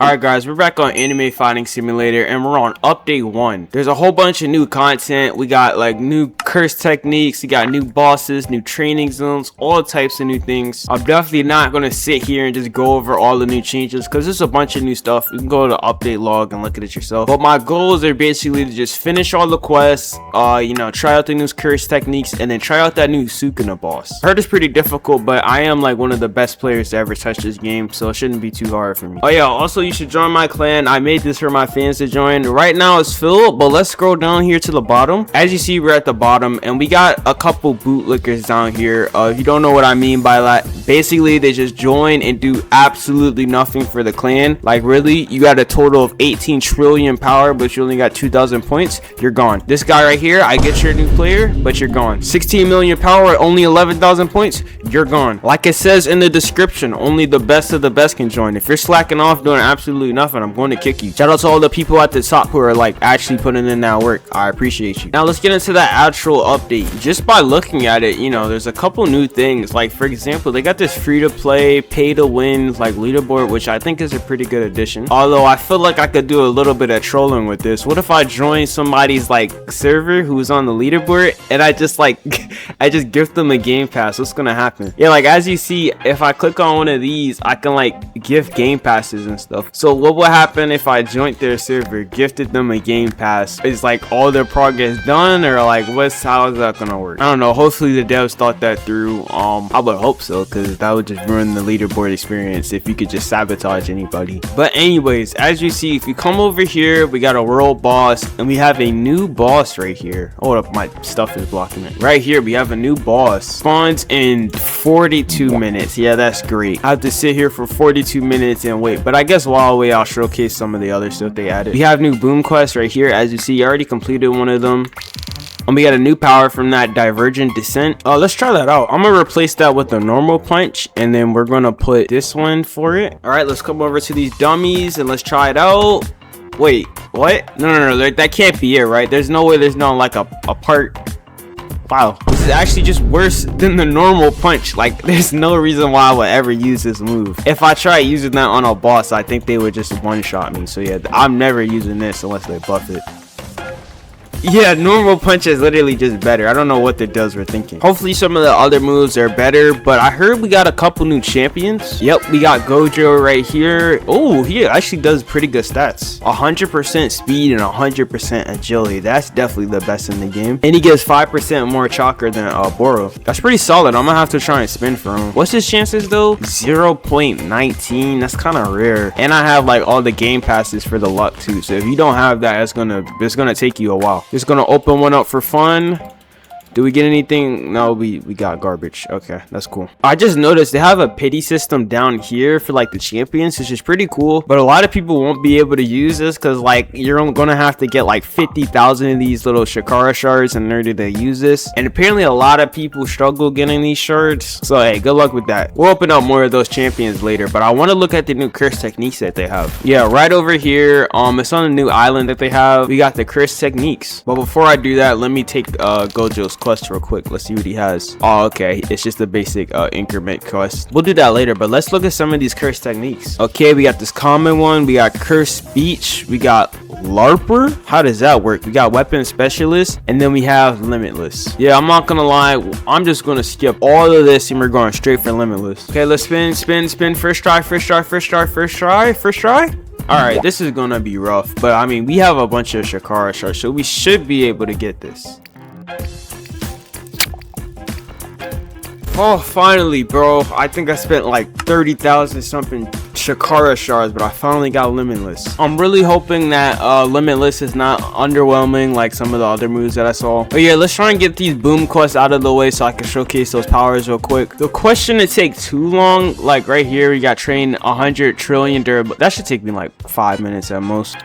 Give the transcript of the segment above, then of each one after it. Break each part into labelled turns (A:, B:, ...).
A: Alright guys, we're back on Anime Fighting Simulator and we're on update 1. There's a whole bunch of new content. We got like new curse techniques, we got new bosses, new training zones, all types of new things. I'm definitely not going to sit here and just go over all the new changes because there's a bunch of new stuff. You can go to the update log and look at it yourself. But my goals are basically to just finish all the quests, try out the new curse techniques, and then try out that new Sukuna boss. I heard it's pretty difficult, but I am like one of the best players to ever touch this game, so it shouldn't be too hard for me. Oh yeah, also you should join my clan. I made this for my fans to join. Right now it's filled, but let's scroll down here to the bottom. As you see, we're at the bottom and we got a couple bootlickers down here. If you don't know what I mean by that, basically they just join and do absolutely nothing for the clan. Like really, you got a total of 18 trillion power, but you only got 2,000 points. You're gone. This guy right here, I get you're a new player, but you're gone. 16 million power, only 11,000 points. You're gone. Like it says in the description, only the best of the best can join. If you're slacking off doing absolutely nothing, I'm going to kick you. Shout out to all the people at the top who are like actually putting in that work. I appreciate you. Now let's get into that actual update. Just by looking at it, there's a couple new things. Like for example, they got this free to play, pay to win like leaderboard, which I think is a pretty good addition. Although I feel like I could do a little bit of trolling with this. What if I join somebody's like server who's on the leaderboard and I just gift them a game pass? What's gonna happen? Yeah, like as you see, if I click on one of these, I can like gift game passes and stuff. So what would happen if I joined their server, gifted them a game pass? Is like all their progress done, or like how is that gonna work? I don't know. Hopefully the devs thought that through. I would hope so, because that would just ruin the leaderboard experience if you could just sabotage anybody. But anyways, as you see, if you come over here, we got a world boss and we have a new boss right here. Hold up, my stuff is blocking it. Right here we have a new boss. Spawns in 42 minutes. Yeah, that's great. I have to sit here for 42 minutes and wait, but I guess while I wait, I'll showcase some of the other stuff they added. We have new boom quests right here. As you see, I already completed one of them. And we got a new power from that divergent descent. Let's try that out. I'm gonna replace that with the normal punch, and then we're gonna put this one for it. All right, let's come over to these dummies and let's try it out. Wait, what? No, that can't be it, right? There's no way there's no like a part. Wow, this is actually just worse than the normal punch. Like there's no reason why I would ever use this move. If I try using that on a boss, I think they would just one-shot me. So yeah, I'm never using this unless they buff it. Yeah, normal punch is literally just better. I don't know what the devs were thinking. Hopefully some of the other moves are better, but I heard we got a couple new champions. Yep, we got Gojo right here. Oh, he actually does pretty good stats. 100% speed and 100% agility. That's definitely the best in the game. And he gives 5% more chakra than Boro. That's pretty solid. I'm gonna have to try and spin for him. What's his chances though? 0.19. That's kind of rare. And I have like all the game passes for the luck too. So if you don't have that, it's gonna take you a while. Just gonna open one up for fun. Do we get anything? No, we got garbage. Okay, that's cool. I just noticed they have a pity system down here for like the champions, which is pretty cool, but a lot of people won't be able to use this because like you're gonna have to get like 50,000 of these little Shakara shards in order to use this, and apparently a lot of people struggle getting these shards. So hey, good luck with that. We'll open up more of those champions later, but I want to look at the new curse techniques that they have. Yeah, right over here, it's on a new island that they have. We got the curse techniques, but before I do that, let me take Gojo's quest real quick. Let's see what he has. Oh, okay, it's just a basic increment quest. We'll do that later, but let's look at some of these curse techniques. Okay, we got this common one, we got curse speech, we got larper. How does that work? We got weapon specialist, and then we have limitless. Yeah, I'm not gonna lie, I'm just gonna skip all of this and we're going straight for limitless. Okay, let's spin. First try. All right, this is gonna be rough, but I mean we have a bunch of Shakara shards, so we should be able to get this. Oh, finally, bro. I think I spent like 30,000 something Shakara shards, but I finally got limitless. I'm really hoping that limitless is not underwhelming like some of the other moves that I saw. But yeah, let's try and get these boom quests out of the way so I can showcase those powers real quick. The question to take too long, like right here, we got train 100 trillion durable. That should take me like 5 minutes at most.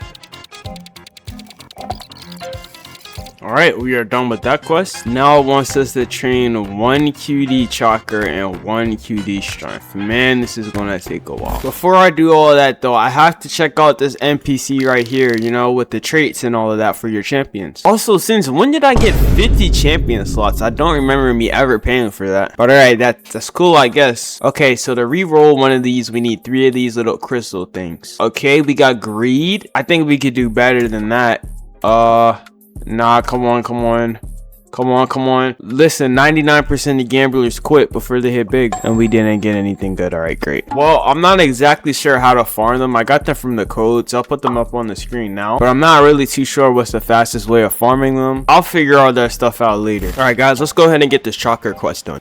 A: All Alright, we are done with that quest. Now it wants us to train 1 QD chakra and 1 QD strength. Man, this is gonna take a while. Before I do all that though, I have to check out this NPC right here, you know, with the traits and all of that for your champions. Also, since when did I get 50 champion slots? I don't remember me ever paying for that. But alright, that's cool, I guess. Okay, so to re-roll one of these, we need 3 of these little crystal things. Okay, we got greed. I think we could do better than that. Nah, come on. Listen, 99% of gamblers quit before they hit big, and we didn't get anything good. Alright, great. Well, I'm not exactly sure how to farm them. I got them from the codes. I'll put them up on the screen now, but I'm not really too sure what's the fastest way of farming them. I'll figure all that stuff out later. Alright guys, let's go ahead and get this chakra quest done.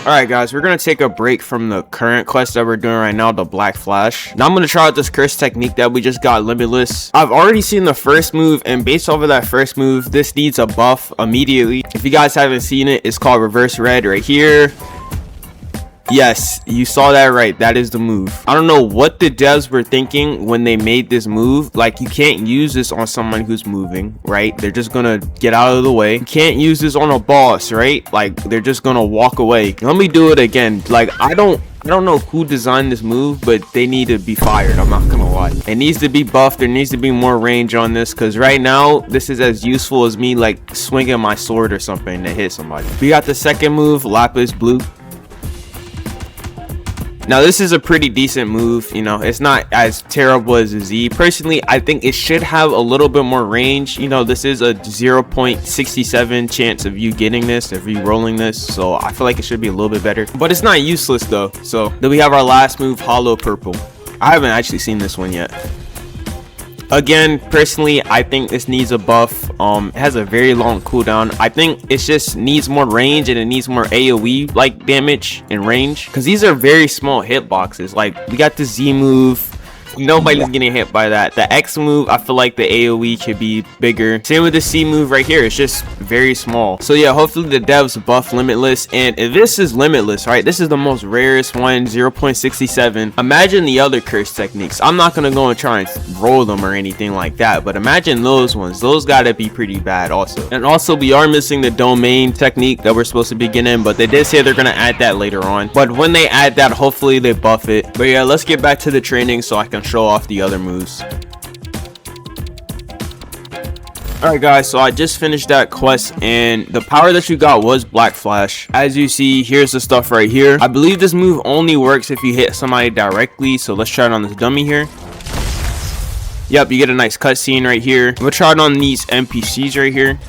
A: Alright guys, we're gonna take a break from the current quest that we're doing right now, the Black Flash. Now I'm gonna try out this curse technique that we just got, Limitless. I've already seen the first move, and based off of that first move, this needs a buff immediately. If you guys haven't seen it, it's called Reverse Red right here. Yes, you saw that right. That is the move. I don't know what the devs were thinking when they made this move. Like, you can't use this on someone who's moving, right? They're just gonna get out of the way. You can't use this on a boss, right? Like, they're just gonna walk away. Let me do it again. Like, I don't know who designed this move, but they need to be fired. I'm not gonna lie. It needs to be buffed. There needs to be more range on this, because right now this is as useful as me like swinging my sword or something to hit somebody. We got the second move, Lapis Blue. Now this is a pretty decent move, you know, it's not as terrible as a Z. Personally, I think it should have a little bit more range. You know, this is a 0.67 chance of you getting this, of you rolling this, so I feel like it should be a little bit better. But it's not useless though. So then we have our last move, Hollow Purple. I haven't actually seen this one yet. Again, personally, I think this needs a buff. It has a very long cooldown. I think it just needs more range, and it needs more AoE like damage and range, because these are very small hitboxes. Like, we got the Z move. Nobody's getting hit by that. The X move, I feel like the AoE could be bigger. Same with the C move right here. It's just very small. So yeah, hopefully the devs buff Limitless. And if this is Limitless, right, this is the most rarest one, 0.67. Imagine the other curse techniques. I'm not gonna go and try and roll them or anything like that, but imagine those ones. Those gotta be pretty bad also. And also, we are missing the domain technique that we're supposed to be getting, but they did say they're gonna add that later on. But when they add that, hopefully they buff it. But yeah, let's get back to the training so I can show off the other moves. Alright guys, so I just finished that quest, and the power that you got was Black Flash. As you see, here's the stuff right here. I believe this move only works if you hit somebody directly, so let's try it on this dummy here. Yep, you get a nice cutscene right here. We'll try it on these NPCs right here.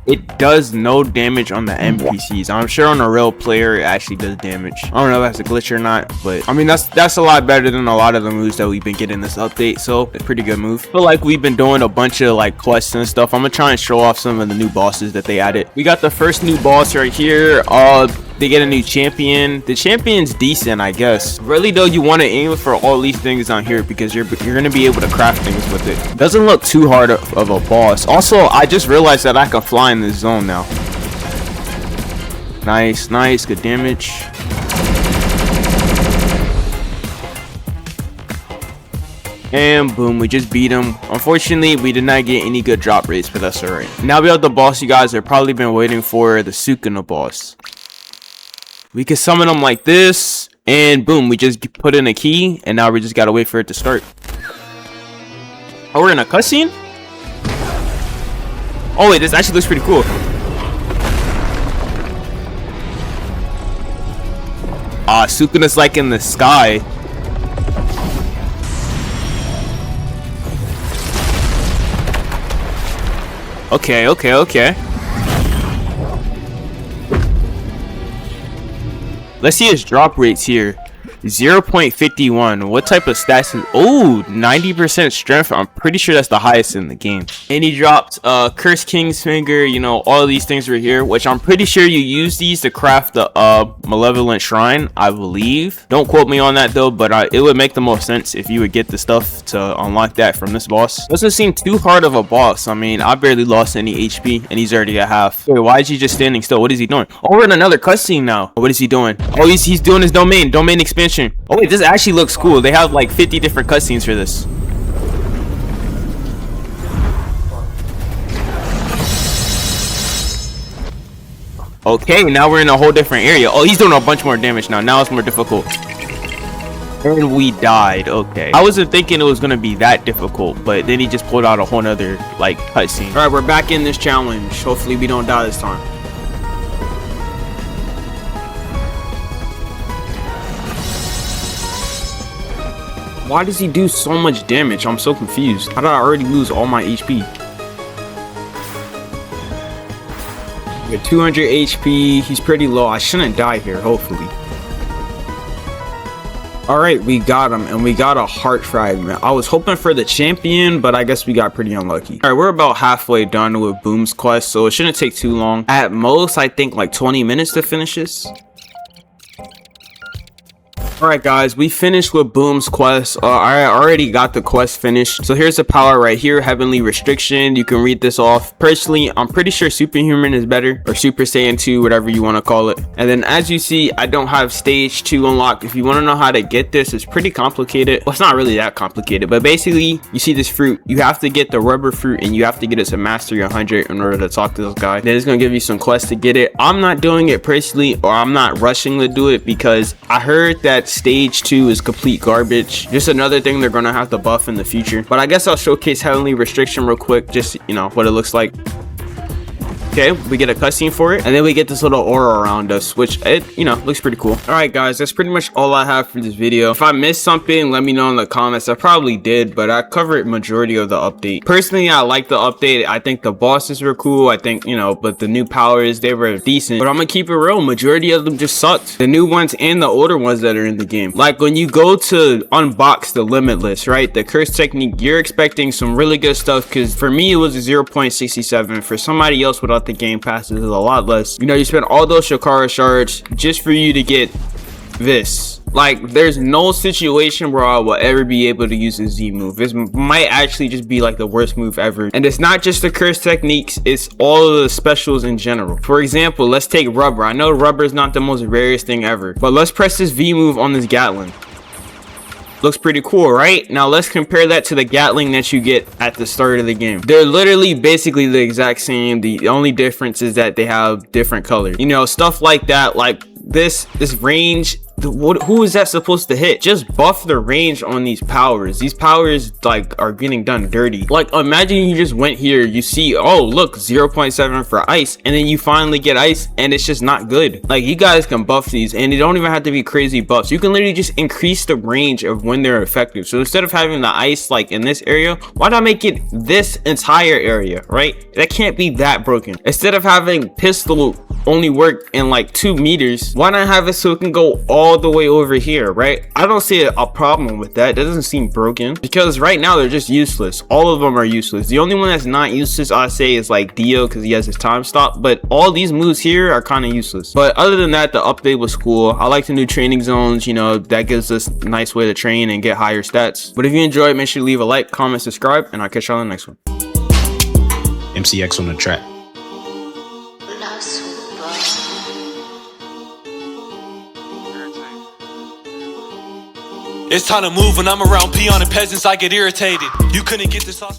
A: It does no damage on the NPCs. I'm sure on a real player it actually does damage. I don't know if that's a glitch or not, but I mean that's a lot better than a lot of the moves that we've been getting this update, so it's a pretty good move. I feel like we've been doing a bunch of like quests and stuff. I'm gonna try and show off some of the new bosses that they added. We got the first new boss right here. They get a new champion. The champion's decent, I guess. Really though, you want to aim for all these things down here, because you're gonna be able to craft things with it. Doesn't look too hard of a boss. Also, I just realized that I can fly in this zone now. Nice, good damage. And boom, we just beat him. Unfortunately, we did not get any good drop rates, but that's alright. Now we have the boss you guys have probably been waiting for, the Sukuna boss. We can summon them like this, and boom, we just put in a key, and now we just gotta wait for it to start. Oh, we're in a cutscene? Oh wait, this actually looks pretty cool. Sukuna's like in the sky. Okay. Let's see his drop rates here. 0.51. What type of stats is... Oh, 90% strength. I'm pretty sure that's the highest in the game. And he dropped Curse King's Finger, you know, all of these things right here, which I'm pretty sure you use these to craft the Malevolent Shrine, I believe. Don't quote me on that though, but it would make the most sense if you would get the stuff to unlock that from this boss. Doesn't seem too hard of a boss. I mean, I barely lost any HP and he's already at half. Wait, why is he just standing still? What is he doing? Oh, we're in another cutscene now. What is he doing? Oh, he's doing his domain expansion. Oh wait, this actually looks cool. They have like 50 different cutscenes for this. Okay, now we're in a whole different area. Oh, he's doing a bunch more damage now. Now it's more difficult. And we died. Okay, I wasn't thinking it was gonna be that difficult, but then he just pulled out a whole nother like cutscene. All right, we're back in this challenge. Hopefully we don't die this time. Why does he do so much damage? I'm so confused. How did I already lose all my HP? With 200 HP, he's pretty low. I shouldn't die here, hopefully. Alright, we got him, and we got a heart fragment. I was hoping for the champion, but I guess we got pretty unlucky. Alright, we're about halfway done with Boom's quest, so it shouldn't take too long. At most, I think like 20 minutes to finish this. Alright guys, we finished with Boom's quest. I already got the quest finished. So here's the power right here, Heavenly Restriction. You can read this off. Personally, I'm pretty sure Superhuman is better, or Super Saiyan 2, whatever you want to call it. And then as you see, I don't have stage 2 unlocked. If you want to know how to get this, it's pretty complicated. Well, it's not really that complicated, but basically, you see this fruit. You have to get the rubber fruit, and you have to get it to mastery 100 in order to talk to this guy. Then it's going to give you some quests to get it. I'm not doing it personally, or I'm not rushing to do it, because I heard that stage 2 is complete garbage. Just another thing they're gonna have to buff in the future. But I guess I'll showcase Heavenly Restriction real quick, just you know what it looks like. Okay, we get a cutscene for it, and then we get this little aura around us, which it looks pretty cool. All right guys, that's pretty much all I have for this video. If I missed something, let me know in the comments. I probably did, but I covered majority of the update. Personally, I like the update. I think the bosses were cool. I think but the new powers, they were decent, but I'm gonna keep it real, majority of them just sucked. The new ones and the older ones that are in the game, like when you go to unbox the Limitless, right, the curse technique, you're expecting some really good stuff, because for me it was a 0.67. For somebody else without the game passes is a lot less. You spend all those Shakara shards just for you to get this. Like, there's no situation where I will ever be able to use a Z move. This might actually just be like the worst move ever. And it's not just the curse techniques, it's all of the specials in general. For example, let's take rubber. I know rubber is not the most rarest thing ever, but let's press this V move on this Gatling. Looks pretty cool, right? Now let's compare that to the Gatling that you get at the start of the game. They're literally basically the exact same. The only difference is that they have different colors. Stuff like that, like this range. Who is that supposed to hit? Just buff the range on these powers. These powers like are getting done dirty. Like, imagine you just went here, you see, oh look, 0.7 for ice, and then you finally get ice and it's just not good. Like, you guys can buff these, and they don't even have to be crazy buffs. You can literally just increase the range of when they're effective. So instead of having the ice like in this area, why not make it this entire area, right? That can't be that broken. Instead of having pistol only work in like 2 meters, why not have it so it can go all the way over here, right? I don't see a problem with that. That doesn't seem broken, because right now they're just useless. All of them are useless. The only one that's not useless, I say, is like Dio, because he has his time stop, but all these moves here are kind of useless. But other than that, the update was cool. I like the new training zones. That gives us a nice way to train and get higher stats. But if you enjoyed, make sure to leave a like, comment, subscribe, and I'll catch you on the next one.
B: MCX on the track.
C: It's time to move when I'm around peon and peasants, I get irritated. You couldn't get this off.